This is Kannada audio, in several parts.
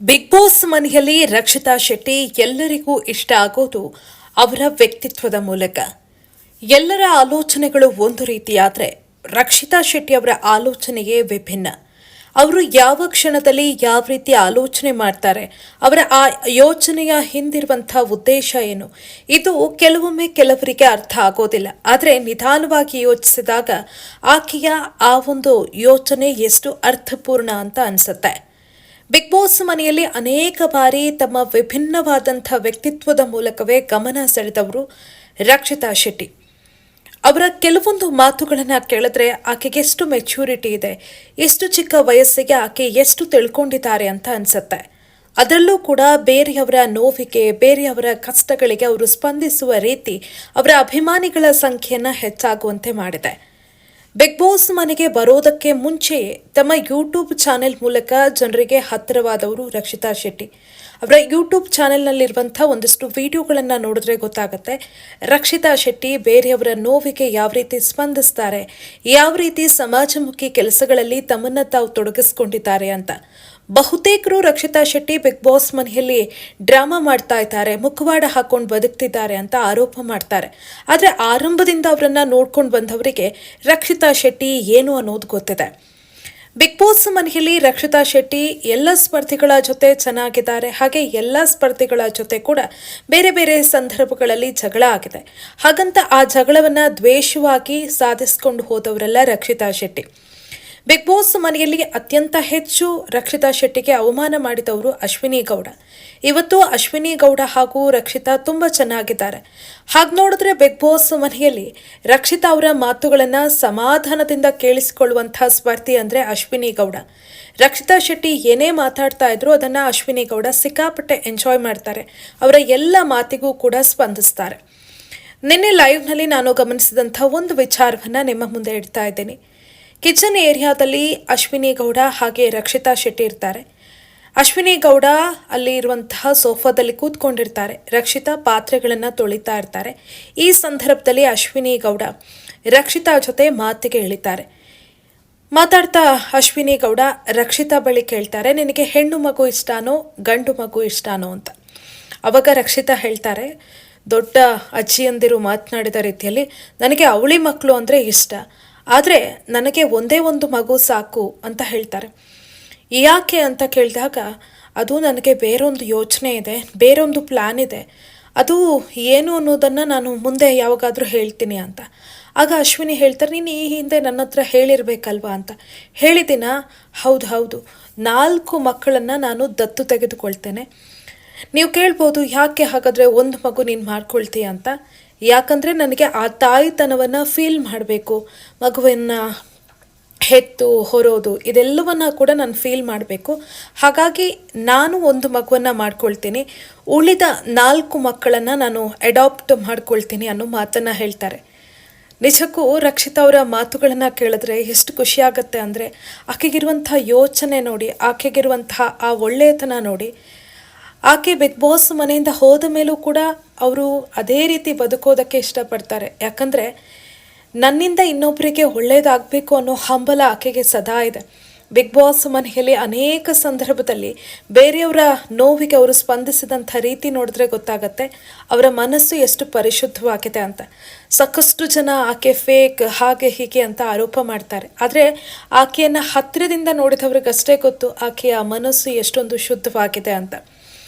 ಬಿಗ್ ಬಾಸ್ ಮನೆಯಲ್ಲಿ ರಕ್ಷಿತಾ ಶೆಟ್ಟಿ ಎಲ್ಲರಿಗೂ ಇಷ್ಟ ಆಗೋದು ಅವರ ವ್ಯಕ್ತಿತ್ವದ ಮೂಲಕ. ಎಲ್ಲರ ಆಲೋಚನೆಗಳು ಒಂದು ರೀತಿಯಾದರೆ ರಕ್ಷಿತಾ ಶೆಟ್ಟಿ ಅವರ ಆಲೋಚನೆಯೇ ವಿಭಿನ್ನ. ಅವರು ಯಾವ ಕ್ಷಣದಲ್ಲಿ ಯಾವ ರೀತಿ ಆಲೋಚನೆ ಮಾಡ್ತಾರೆ, ಅವರ ಆ ಯೋಚನೆಯ ಹಿಂದಿರುವಂಥ ಉದ್ದೇಶ ಏನು, ಇದು ಕೆಲವೊಮ್ಮೆ ಕೆಲವರಿಗೆ ಅರ್ಥ ಆಗೋದಿಲ್ಲ. ಆದರೆ ನಿಧಾನವಾಗಿ ಯೋಚಿಸಿದಾಗ ಆಕೆಯ ಆ ಒಂದು ಯೋಚನೆ ಎಷ್ಟು ಅರ್ಥಪೂರ್ಣ ಅಂತ ಅನಿಸುತ್ತೆ. ಬಿಗ್ ಬಾಸ್ ಮನೆಯಲ್ಲಿ ಅನೇಕ ಬಾರಿ ತಮ್ಮ ವಿಭಿನ್ನವಾದಂಥ ವ್ಯಕ್ತಿತ್ವದ ಮೂಲಕವೇ ಗಮನ ಸೆಳೆದವರು ರಕ್ಷಿತಾ ಶೆಟ್ಟಿ. ಅವರ ಕೆಲವೊಂದು ಮಾತುಗಳನ್ನು ಕೇಳಿದ್ರೆ ಆಕೆಗೆ ಎಷ್ಟು ಮೆಚ್ಯೂರಿಟಿ ಇದೆ, ಎಷ್ಟು ಚಿಕ್ಕ ವಯಸ್ಸಿಗೆ ಆಕೆ ಎಷ್ಟು ತಿಳ್ಕೊಂಡಿದ್ದಾರೆ ಅಂತ ಅನಿಸುತ್ತೆ. ಅದರಲ್ಲೂ ಕೂಡ ಬೇರೆಯವರ ನೋವಿಗೆ, ಬೇರೆಯವರ ಕಷ್ಟಗಳಿಗೆ ಅವರು ಸ್ಪಂದಿಸುವ ರೀತಿ ಅವರ ಅಭಿಮಾನಿಗಳ ಸಂಖ್ಯೆಯನ್ನು ಹೆಚ್ಚಾಗುವಂತೆ ಮಾಡಿದೆ. ಬಿಗ್ ಬಾಸ್ ಮನೆಗೆ ಬರೋದಕ್ಕೆ ಮುಂಚೆಯೇ ತಮ್ಮ ಯೂಟ್ಯೂಬ್ ಚಾನೆಲ್ ಮೂಲಕ ಜನರಿಗೆ ಹತ್ತಿರವಾದವರು ರಕ್ಷಿತಾ ಶೆಟ್ಟಿ. ಅವರ ಯೂಟ್ಯೂಬ್ ಚಾನೆಲ್ನಲ್ಲಿರುವಂಥ ಒಂದಷ್ಟು ವಿಡಿಯೋಗಳನ್ನು ನೋಡಿದ್ರೆ ಗೊತ್ತಾಗುತ್ತೆ ರಕ್ಷಿತಾ ಶೆಟ್ಟಿ ಬೇರೆಯವರ ನೋವಿಗೆ ಯಾವ ರೀತಿ ಸ್ಪಂದಿಸ್ತಾರೆ, ಯಾವ ರೀತಿ ಸಮಾಜಮುಖಿ ಕೆಲಸಗಳಲ್ಲಿ ತಮ್ಮನ್ನು ತಾವು ತೊಡಗಿಸ್ಕೊಂಡಿದ್ದಾರೆ ಅಂತ. ಬಹುತೇಕರು ರಕ್ಷಿತಾ ಶೆಟ್ಟಿ ಬಿಗ್ ಬಾಸ್ ಮನೆಯಲ್ಲಿ ಡ್ರಾಮಾ ಮಾಡ್ತಾ ಇದ್ದಾರೆ, ಮುಖವಾಡ ಹಾಕೊಂಡು ಬದುಕ್ತಿದ್ದಾರೆ ಅಂತ ಆರೋಪ ಮಾಡ್ತಾರೆ. ಆದರೆ ಆರಂಭದಿಂದ ಅವರನ್ನ ನೋಡ್ಕೊಂಡು ಬಂದವರಿಗೆ ರಕ್ಷಿತಾ ಶೆಟ್ಟಿ ಏನು ಅನ್ನೋದು ಗೊತ್ತಿದೆ. ಬಿಗ್ ಬಾಸ್ ಮನೆಯಲ್ಲಿ ರಕ್ಷಿತಾ ಶೆಟ್ಟಿ ಎಲ್ಲ ಸ್ಪರ್ಧಿಗಳ ಜೊತೆ ಚೆನ್ನಾಗಿದ್ದಾರೆ. ಹಾಗೆ ಎಲ್ಲ ಸ್ಪರ್ಧಿಗಳ ಜೊತೆ ಕೂಡ ಬೇರೆ ಬೇರೆ ಸಂದರ್ಭಗಳಲ್ಲಿ ಜಗಳ ಆಗಿದೆ. ಹಾಗಂತ ಆ ಜಗಳವನ್ನು ದ್ವೇಷವಾಗಿ ಸಾಧಿಸಿಕೊಂಡು ಹೋದವರೆಲ್ಲ ರಕ್ಷಿತಾ ಶೆಟ್ಟಿ. ಬಿಗ್ ಬಾಸ್ ಮನೆಯಲ್ಲಿ ಅತ್ಯಂತ ಹೆಚ್ಚು ರಕ್ಷಿತಾ ಶೆಟ್ಟಿಗೆ ಅವಮಾನ ಮಾಡಿದವರು ಅಶ್ವಿನಿ ಗೌಡ. ಇವತ್ತು ಅಶ್ವಿನಿ ಗೌಡ ಹಾಗೂ ರಕ್ಷಿತಾ ತುಂಬ ಚೆನ್ನಾಗಿದ್ದಾರೆ. ಹಾಗೆ ನೋಡಿದ್ರೆ ಬಿಗ್ ಬಾಸ್ ಮನೆಯಲ್ಲಿ ರಕ್ಷಿತಾ ಅವರ ಮಾತುಗಳನ್ನು ಸಮಾಧಾನದಿಂದ ಕೇಳಿಸಿಕೊಳ್ಳುವಂಥ ಸ್ಪರ್ಧಿ ಅಂದರೆ ಅಶ್ವಿನಿ ಗೌಡ. ರಕ್ಷಿತಾ ಶೆಟ್ಟಿ ಏನೇ ಮಾತಾಡ್ತಾ ಇದ್ರು ಅದನ್ನು ಅಶ್ವಿನಿ ಗೌಡ ಸಿಕ್ಕಾಪಟ್ಟೆ ಎಂಜಾಯ್ ಮಾಡ್ತಾರೆ. ಅವರ ಎಲ್ಲ ಮಾತಿಗೂ ಕೂಡ ಸ್ಪಂದಿಸ್ತಾರೆ. ನಿನ್ನೆ ಲೈವ್ನಲ್ಲಿ ನಾನು ಗಮನಿಸಿದಂಥ ಒಂದು ವಿಚಾರವನ್ನು ನಿಮ್ಮ ಮುಂದೆ ಇಡ್ತಾ ಇದ್ದೀನಿ. ಕಿಚನ್ ಏರಿಯಾದಲ್ಲಿ ಅಶ್ವಿನಿ ಗೌಡ ಹಾಗೆ ರಕ್ಷಿತಾ ಶೆಟ್ಟಿ ಇರ್ತಾರೆ. ಅಶ್ವಿನಿ ಗೌಡ ಅಲ್ಲಿ ಇರುವಂತಹ ಸೋಫಾದಲ್ಲಿ ಕೂತ್ಕೊಂಡಿರ್ತಾರೆ. ರಕ್ಷಿತಾ ಪಾತ್ರೆಗಳನ್ನು ತೊಳಿತಾ ಇರ್ತಾರೆ. ಈ ಸಂದರ್ಭದಲ್ಲಿ ಅಶ್ವಿನಿ ಗೌಡ ರಕ್ಷಿತಾ ಜೊತೆ ಮಾತಿಗೆ ಇಳಿತಾರೆ. ಮಾತಾಡ್ತಾ ಅಶ್ವಿನಿ ಗೌಡ ರಕ್ಷಿತಾ ಬಳಿ ಕೇಳ್ತಾರೆ, ನಿನಗೆ ಹೆಣ್ಣು ಮಗು ಇಷ್ಟನೋ ಗಂಡು ಮಗು ಇಷ್ಟನೋ ಅಂತ. ಅವಾಗ ರಕ್ಷಿತಾ ಹೇಳ್ತಾರೆ, ದೊಡ್ಡ ಅಜ್ಜಿಯಂದಿರು ಮಾತನಾಡಿದ ರೀತಿಯಲ್ಲಿ, ನನಗೆ ಅವಳಿ ಮಕ್ಕಳು ಅಂದರೆ ಇಷ್ಟ, ಆದರೆ ನನಗೆ ಒಂದೇ ಒಂದು ಮಗು ಸಾಕು ಅಂತ ಹೇಳ್ತಾರೆ. ಯಾಕೆ ಅಂತ ಕೇಳಿದಾಗ, ಅದು ನನಗೆ ಬೇರೊಂದು ಯೋಚನೆ ಇದೆ, ಬೇರೊಂದು ಪ್ಲ್ಯಾನ್ ಇದೆ, ಅದು ಏನು ಅನ್ನೋದನ್ನು ನಾನು ಮುಂದೆ ಯಾವಾಗಾದರೂ ಹೇಳ್ತೀನಿ ಅಂತ. ಆಗ ಅಶ್ವಿನಿ ಹೇಳ್ತಾರೆ, ನೀನು ಈ ಹಿಂದೆ ನನ್ನ ಹತ್ರ ಹೇಳಿರ್ಬೇಕಲ್ವಾ ಅಂತ. ಹೇಳಿದ್ದೀನಾ? ಹೌದು 4 ಮಕ್ಕಳನ್ನು ನಾನು ದತ್ತು ತೆಗೆದುಕೊಳ್ತೇನೆ. ನೀವು ಕೇಳ್ಬೋದು, ಯಾಕೆ ಹಾಗಾದರೆ ಒಂದು ಮಗು ನೀನು ಮಾಡ್ಕೊಳ್ತೀಯ ಅಂತ. ಯಾಕಂದರೆ ನನಗೆ ಆ ತಾಯಿತನವನ್ನು ಫೀಲ್ ಮಾಡಬೇಕು, ಮಗುವನ್ನು ಹೆತ್ತು ಹೊರೋದು ಇದೆಲ್ಲವನ್ನು ಕೂಡ ನಾನು ಫೀಲ್ ಮಾಡಬೇಕು. ಹಾಗಾಗಿ ನಾನು ಒಂದು ಮಗುವನ್ನು ಮಾಡ್ಕೊಳ್ತೀನಿ, ಉಳಿದ 4 ಮಕ್ಕಳನ್ನು ನಾನು ಅಡಾಪ್ಟ್ ಮಾಡ್ಕೊಳ್ತೀನಿ ಅನ್ನೋ ಮಾತನ್ನು ಹೇಳ್ತಾರೆ. ನಿಜಕ್ಕೂ ರಕ್ಷಿತಾ ಅವರ ಮಾತುಗಳನ್ನು ಕೇಳಿದ್ರೆ ಎಷ್ಟು ಖುಷಿಯಾಗತ್ತೆ ಅಂದರೆ, ಆಕೆಗಿರುವಂಥ ಯೋಚನೆ ನೋಡಿ, ಆಕೆಗಿರುವಂಥ ಆ ಒಳ್ಳೆಯತನ ನೋಡಿ. ಆಕೆ ಬಿಗ್ ಬಾಸ್ ಮನೆಯಿಂದ ಹೋದ ಮೇಲೂ ಕೂಡ ಅವರು ಅದೇ ರೀತಿ ಬದುಕೋದಕ್ಕೆ ಇಷ್ಟಪಡ್ತಾರೆ. ಯಾಕಂದರೆ ನನ್ನಿಂದ ಇನ್ನೊಬ್ಬರಿಗೆ ಒಳ್ಳೆಯದಾಗಬೇಕು ಅನ್ನೋ ಹಂಬಲ ಆಕೆಗೆ ಸದಾ ಇದೆ. ಬಿಗ್ ಬಾಸ್ ಮನೆಯಲ್ಲಿ ಅನೇಕ ಸಂದರ್ಭದಲ್ಲಿ ಬೇರೆಯವರ ನೋವಿಗೆ ಅವರು ಸ್ಪಂದಿಸಿದಂಥ ರೀತಿ ನೋಡಿದ್ರೆ ಗೊತ್ತಾಗತ್ತೆ ಅವರ ಮನಸ್ಸು ಎಷ್ಟು ಪರಿಶುದ್ಧವಾಗಿದೆ ಅಂತ. ಸಾಕಷ್ಟು ಜನ ಆಕೆ ಫೇಕ್ ಹಾಗೆ ಹೀಗೆ ಅಂತ ಆರೋಪ ಮಾಡ್ತಾರೆ. ಆದರೆ ಆಕೆಯನ್ನು ಹತ್ತಿರದಿಂದ ನೋಡಿದವ್ರಿಗಷ್ಟೇ ಗೊತ್ತು ಆಕೆಯ ಮನಸ್ಸು ಎಷ್ಟೊಂದು ಶುದ್ಧವಾಗಿದೆ ಅಂತ.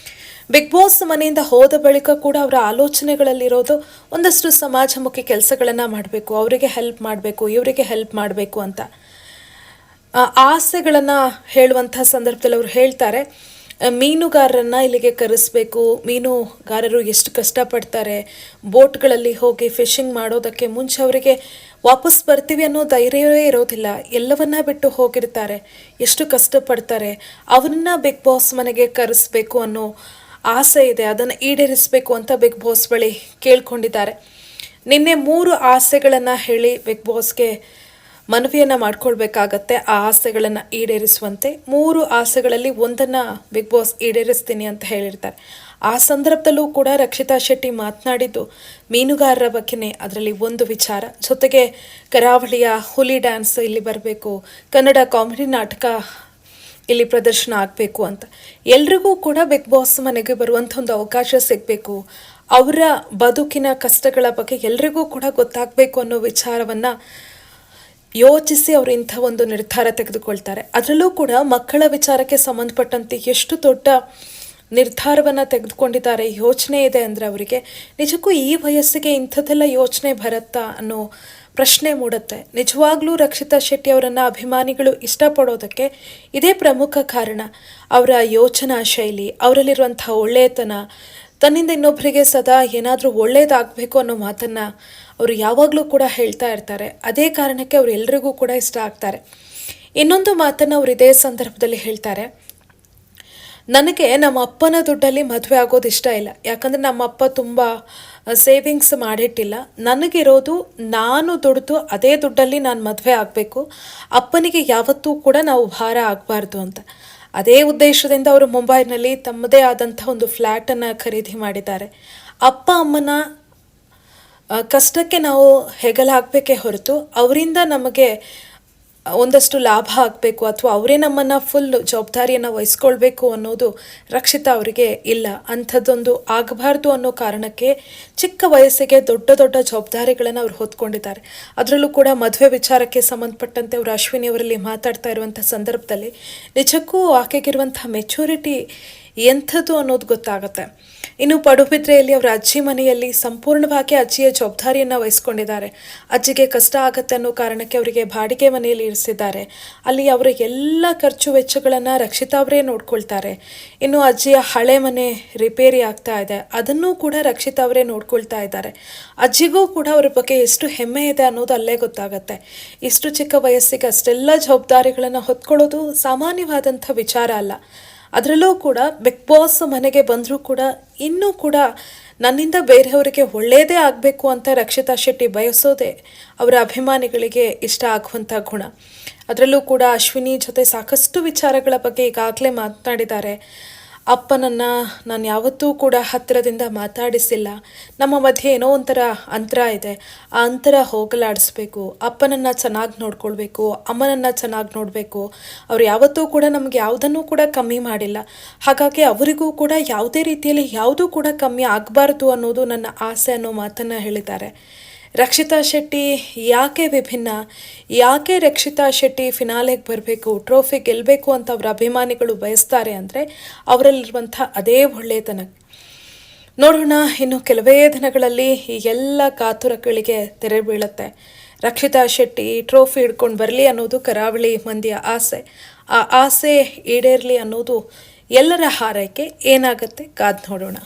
ಬಿಗ್ ಬಾಸ್ ಮನೆಯಿಂದ ಹೋದ ಬಳಿಕ ಕೂಡ ಅವರ ಆಲೋಚನೆಗಳಲ್ಲಿರೋದು ಒಂದಷ್ಟು ಸಮಾಜಮುಖಿ ಕೆಲಸಗಳನ್ನು ಮಾಡಬೇಕು, ಅವರಿಗೆ ಹೆಲ್ಪ್ ಮಾಡಬೇಕು, ಇವರಿಗೆ ಹೆಲ್ಪ್ ಮಾಡಬೇಕು ಅಂತ ಆಸೆಗಳನ್ನು ಹೇಳುವಂಥ ಸಂದರ್ಭದಲ್ಲಿ ಅವರು ಹೇಳ್ತಾರೆ, ಮೀನುಗಾರರನ್ನು ಇಲ್ಲಿಗೆ ಕರೆಸಬೇಕು, ಮೀನುಗಾರರು ಎಷ್ಟು ಕಷ್ಟಪಡ್ತಾರೆ, ಬೋಟ್ಗಳಲ್ಲಿ ಹೋಗಿ ಫಿಶಿಂಗ್ ಮಾಡೋದಕ್ಕೆ ಮುಂಚೆ ಅವರಿಗೆ ವಾಪಸ್ ಬರ್ತೀವಿ ಅನ್ನೋ ಧೈರ್ಯವೇ ಇರೋದಿಲ್ಲ, ಎಲ್ಲವನ್ನ ಬಿಟ್ಟು ಹೋಗಿರ್ತಾರೆ, ಎಷ್ಟು ಕಷ್ಟಪಡ್ತಾರೆ, ಅವರನ್ನ ಬಿಗ್ ಬಾಸ್ ಮನೆಗೆ ಕರೆಸಬೇಕು ಅನ್ನೋ ಆಸೆ ಇದೆ, ಅದನ್ನು ಈಡೇರಿಸಬೇಕು ಅಂತ ಬಿಗ್ ಬಾಸ್ ಬಳಿ ಕೇಳ್ಕೊಂಡಿದ್ದಾರೆ. ನಿನ್ನೆ 3 ಆಸೆಗಳನ್ನು ಹೇಳಿ ಬಿಗ್ ಬಾಸ್ಗೆ ಮನವಿಯನ್ನು ಮಾಡ್ಕೊಳ್ಬೇಕಾಗತ್ತೆ. ಆ ಆಸೆಗಳನ್ನು ಈಡೇರಿಸುವಂತೆ 3 ಆಸೆಗಳಲ್ಲಿ ಒಂದನ್ನು ಬಿಗ್ ಬಾಸ್ ಈಡೇರಿಸ್ತೀನಿ ಅಂತ ಹೇಳಿರ್ತಾರೆ. ಆ ಸಂದರ್ಭದಲ್ಲೂ ಕೂಡ ರಕ್ಷಿತಾ ಶೆಟ್ಟಿ ಮಾತನಾಡಿದ್ದು ಮೀನುಗಾರರ ಬಗ್ಗೆನೇ. ಅದರಲ್ಲಿ ಒಂದು ವಿಚಾರ, ಜೊತೆಗೆ ಕರಾವಳಿಯ ಹುಲಿ ಡ್ಯಾನ್ಸ್ ಇಲ್ಲಿ ಬರಬೇಕು, ಕನ್ನಡ ಕಾಮಿಡಿ ನಾಟಕ ಇಲ್ಲಿ ಪ್ರದರ್ಶನ ಆಗಬೇಕು ಅಂತ. ಎಲ್ರಿಗೂ ಕೂಡ ಬಿಗ್ ಬಾಸ್ ಮನೆಗೆ ಬರುವಂಥ ಒಂದು ಅವಕಾಶ ಸಿಗಬೇಕು, ಅವರ ಬದುಕಿನ ಕಷ್ಟಗಳ ಬಗ್ಗೆ ಎಲ್ರಿಗೂ ಕೂಡ ಗೊತ್ತಾಗಬೇಕು ಅನ್ನೋ ವಿಚಾರವನ್ನು ಯೋಚಿಸಿ ಅವರು ಇಂಥ ಒಂದು ನಿರ್ಧಾರ ತೆಗೆದುಕೊಳ್ತಾರೆ. ಅದರಲ್ಲೂ ಕೂಡ ಮಕ್ಕಳ ವಿಚಾರಕ್ಕೆ ಸಂಬಂಧಪಟ್ಟಂತೆ ಎಷ್ಟು ದೊಡ್ಡ ನಿರ್ಧಾರವನ್ನು ತೆಗೆದುಕೊಂಡಿದ್ದಾರೆ, ಯೋಚನೆ ಇದೆ ಅಂದರೆ ಅವರಿಗೆ ನಿಜಕ್ಕೂ ಈ ವಯಸ್ಸಿಗೆ ಇಂಥದ್ದೆಲ್ಲ ಯೋಚನೆ ಬರುತ್ತಾ ಅನ್ನೋ ಪ್ರಶ್ನೆ ಮೂಡುತ್ತೆ. ನಿಜವಾಗ್ಲೂ ರಕ್ಷಿತಾ ಶೆಟ್ಟಿ ಅವರನ್ನು ಅಭಿಮಾನಿಗಳು ಇಷ್ಟಪಡೋದಕ್ಕೆ ಇದೇ ಪ್ರಮುಖ ಕಾರಣ. ಅವರ ಯೋಚನಾ ಶೈಲಿ, ಅವರಲ್ಲಿರುವಂಥ ಒಳ್ಳೆಯತನ, ತನ್ನಿಂದ ಇನ್ನೊಬ್ಬರಿಗೆ ಸದಾ ಏನಾದರೂ ಒಳ್ಳೆಯದಾಗಬೇಕು ಅನ್ನೋ ಮಾತನ್ನು ಅವರು ಯಾವಾಗಲೂ ಕೂಡ ಹೇಳ್ತಾ ಇರ್ತಾರೆ. ಅದೇ ಕಾರಣಕ್ಕೆ ಅವರು ಎಲ್ರಿಗೂ ಕೂಡ ಇಷ್ಟ ಆಗ್ತಾರೆ. ಇನ್ನೊಂದು ಮಾತನ್ನು ಅವರು ಇದೇ ಸಂದರ್ಭದಲ್ಲಿ ಹೇಳ್ತಾರೆ, ನನಗೆ ನಮ್ಮ ಅಪ್ಪನ ದುಡ್ಡಲ್ಲಿ ಮದುವೆ ಆಗೋದು ಇಷ್ಟ ಇಲ್ಲ. ಯಾಕಂದರೆ ನಮ್ಮ ಅಪ್ಪ ತುಂಬ ಸೇವಿಂಗ್ಸ್ ಮಾಡಿಟ್ಟಿಲ್ಲ. ನನಗಿರೋದು ನಾನು ದುಡಿದು ಅದೇ ದುಡ್ಡಲ್ಲಿ ನಾನು ಮದುವೆ ಆಗಬೇಕು. ಅಪ್ಪನಿಗೆ ಯಾವತ್ತೂ ಕೂಡ ನಾವು ಭಾರ ಆಗಬಾರ್ದು ಅಂತ. ಅದೇ ಉದ್ದೇಶದಿಂದ ಅವರು ಮುಂಬೈನಲ್ಲಿ ತಮ್ಮದೇ ಆದಂಥ ಒಂದು ಫ್ಲ್ಯಾಟನ್ನು ಖರೀದಿ ಮಾಡಿದ್ದಾರೆ. ಅಪ್ಪ ಅಮ್ಮನ ಕಷ್ಟಕ್ಕೆ ನಾವು ಹೆಗಲಾಗಬೇಕೇ ಹೊರತು ಅವರಿಂದ ನಮಗೆ ಒಂದಷ್ಟು ಲಾಭ ಆಗಬೇಕು ಅಥವಾ ಅವರೇ ನಮ್ಮನ್ನು ಫುಲ್ ಜವಾಬ್ದಾರಿಯನ್ನು ವಹಿಸ್ಕೊಳ್ಬೇಕು ಅನ್ನೋದು ರಕ್ಷಿತಾ ಅವರಿಗೆ ಇಲ್ಲ. ಅಂಥದ್ದೊಂದು ಆಗಬಾರ್ದು ಅನ್ನೋ ಕಾರಣಕ್ಕೆ ಚಿಕ್ಕ ವಯಸ್ಸಿಗೆ ದೊಡ್ಡ ದೊಡ್ಡ ಜವಾಬ್ದಾರಿಗಳನ್ನು ಅವರು ಹೊತ್ಕೊಂಡಿದ್ದಾರೆ. ಅದರಲ್ಲೂ ಕೂಡ ಮದುವೆ ವಿಚಾರಕ್ಕೆ ಸಂಬಂಧಪಟ್ಟಂತೆ ಅವರು ಅಶ್ವಿನಿ ಅವರಲ್ಲಿ ಮಾತಾಡ್ತಾ ಇರುವಂಥ ಸಂದರ್ಭದಲ್ಲಿ ನಿಜಕ್ಕೂ ಆಕೆಗಿರುವಂಥ ಮೆಚೂರಿಟಿ ಎಂಥದ್ದು ಅನ್ನೋದು ಗೊತ್ತಾಗುತ್ತೆ. ಇನ್ನು ಪಡುಬಿದ್ರೆಯಲ್ಲಿ ಅವರ ಅಜ್ಜಿ ಮನೆಯಲ್ಲಿ ಸಂಪೂರ್ಣವಾಗಿ ಅಜ್ಜಿಯ ಜವಾಬ್ದಾರಿಯನ್ನು ವಹಿಸ್ಕೊಂಡಿದ್ದಾರೆ. ಅಜ್ಜಿಗೆ ಕಷ್ಟ ಆಗುತ್ತೆ ಅನ್ನೋ ಕಾರಣಕ್ಕೆ ಅವರಿಗೆ ಬಾಡಿಗೆ ಮನೆಯಲ್ಲಿ ಇರಿಸಿದ್ದಾರೆ. ಅಲ್ಲಿ ಅವರ ಎಲ್ಲ ಖರ್ಚು ವೆಚ್ಚಗಳನ್ನು ರಕ್ಷಿತಾ ಅವರೇ ನೋಡ್ಕೊಳ್ತಾರೆ. ಇನ್ನು ಅಜ್ಜಿಯ ಹಳೆ ಮನೆ ರಿಪೇರಿ ಆಗ್ತಾ ಇದೆ, ಅದನ್ನೂ ಕೂಡ ರಕ್ಷಿತಾ ಅವರೇ ನೋಡ್ಕೊಳ್ತಾ ಇದ್ದಾರೆ. ಅಜ್ಜಿಗೂ ಕೂಡ ಅವ್ರ ಬಗ್ಗೆ ಎಷ್ಟು ಹೆಮ್ಮೆ ಇದೆ ಅನ್ನೋದು ಅಲ್ಲೇ ಗೊತ್ತಾಗುತ್ತೆ. ಇಷ್ಟು ಚಿಕ್ಕ ವಯಸ್ಸಿಗೆ ಅಷ್ಟೆಲ್ಲ ಜವಾಬ್ದಾರಿಗಳನ್ನು ಹೊತ್ಕೊಳ್ಳೋದು ಸಾಮಾನ್ಯವಾದಂಥ ವಿಚಾರ ಅಲ್ಲ. ಅದರಲ್ಲೂ ಕೂಡ ಬಿಗ್ ಬಾಸ್ ಮನೆಗೆ ಬಂದರೂ ಕೂಡ ಇನ್ನೂ ಕೂಡ ನನ್ನಿಂದ ಬೇರೆಯವರಿಗೆ ಒಳ್ಳೆಯದೇ ಆಗಬೇಕು ಅಂತ ರಕ್ಷಿತಾ ಶೆಟ್ಟಿ ಬಯಸೋದೇ ಅವರ ಅಭಿಮಾನಿಗಳಿಗೆ ಇಷ್ಟ ಆಗುವಂಥ ಗುಣ. ಅದರಲ್ಲೂ ಕೂಡ ಅಶ್ವಿನಿ ಜೊತೆ ಸಾಕಷ್ಟು ವಿಚಾರಗಳ ಬಗ್ಗೆ ಈಗಾಗಲೇ ಮಾತನಾಡಿದ್ದಾರೆ. ಅಪ್ಪನನ್ನು ನಾನು ಯಾವತ್ತೂ ಕೂಡ ಹತ್ತಿರದಿಂದ ಮಾತಾಡಿಸಿಲ್ಲ, ನಮ್ಮ ಮಧ್ಯೆ ಏನೋ ಒಂಥರ ಅಂತರ ಇದೆ, ಆ ಅಂತರ ಹೋಗಲಾಡಿಸ್ಬೇಕು, ಅಪ್ಪನನ್ನು ಚೆನ್ನಾಗಿ ನೋಡ್ಕೊಳ್ಬೇಕು, ಅಮ್ಮನನ್ನು ಚೆನ್ನಾಗಿ ನೋಡಬೇಕು. ಅವ್ರು ಯಾವತ್ತೂ ಕೂಡ ನಮಗೆ ಯಾವುದನ್ನು ಕೂಡ ಕಮ್ಮಿ ಮಾಡಿಲ್ಲ, ಹಾಗಾಗಿ ಅವರಿಗೂ ಕೂಡ ಯಾವುದೇ ರೀತಿಯಲ್ಲಿ ಯಾವುದೂ ಕೂಡ ಕಮ್ಮಿ ಆಗಬಾರ್ದು ಅನ್ನೋದು ನನ್ನ ಆಸೆ ಅನ್ನೋ ಮಾತನ್ನು ಹೇಳಿದ್ದಾರೆ. ರಕ್ಷಿತಾ ಶೆಟ್ಟಿ ಯಾಕೆ ವಿಭಿನ್ನ, ಯಾಕೆ ರಕ್ಷಿತಾ ಶೆಟ್ಟಿ ಫಿನಾಲೆಗೆ ಬರಬೇಕು, ಟ್ರೋಫಿ ಗೆಲ್ಲಬೇಕು ಅಂತ ಅವರ ಅಭಿಮಾನಿಗಳು ಬಯಸ್ತಾರೆ ಅಂದರೆ ಅವರಲ್ಲಿರುವಂಥ ಅದೇ ಒಳ್ಳೆಯತನ. ನೋಡೋಣ, ಇನ್ನು ಕೆಲವೇ ದಿನಗಳಲ್ಲಿ ಈ ಎಲ್ಲ ಕಾತುರಗಳಿಗೆ ತೆರೆ ಬೀಳುತ್ತೆ. ರಕ್ಷಿತಾ ಶೆಟ್ಟಿ ಟ್ರೋಫಿ ಹಿಡ್ಕೊಂಡು ಬರಲಿ ಅನ್ನೋದು ಕರಾವಳಿ ಮಂದಿಯ ಆಸೆ. ಆ ಆಸೆ ಈಡೇರಲಿ ಅನ್ನೋದು ಎಲ್ಲರ ಹಾರೈಕೆ. ಏನಾಗುತ್ತೆ ಕಾದು ನೋಡೋಣ.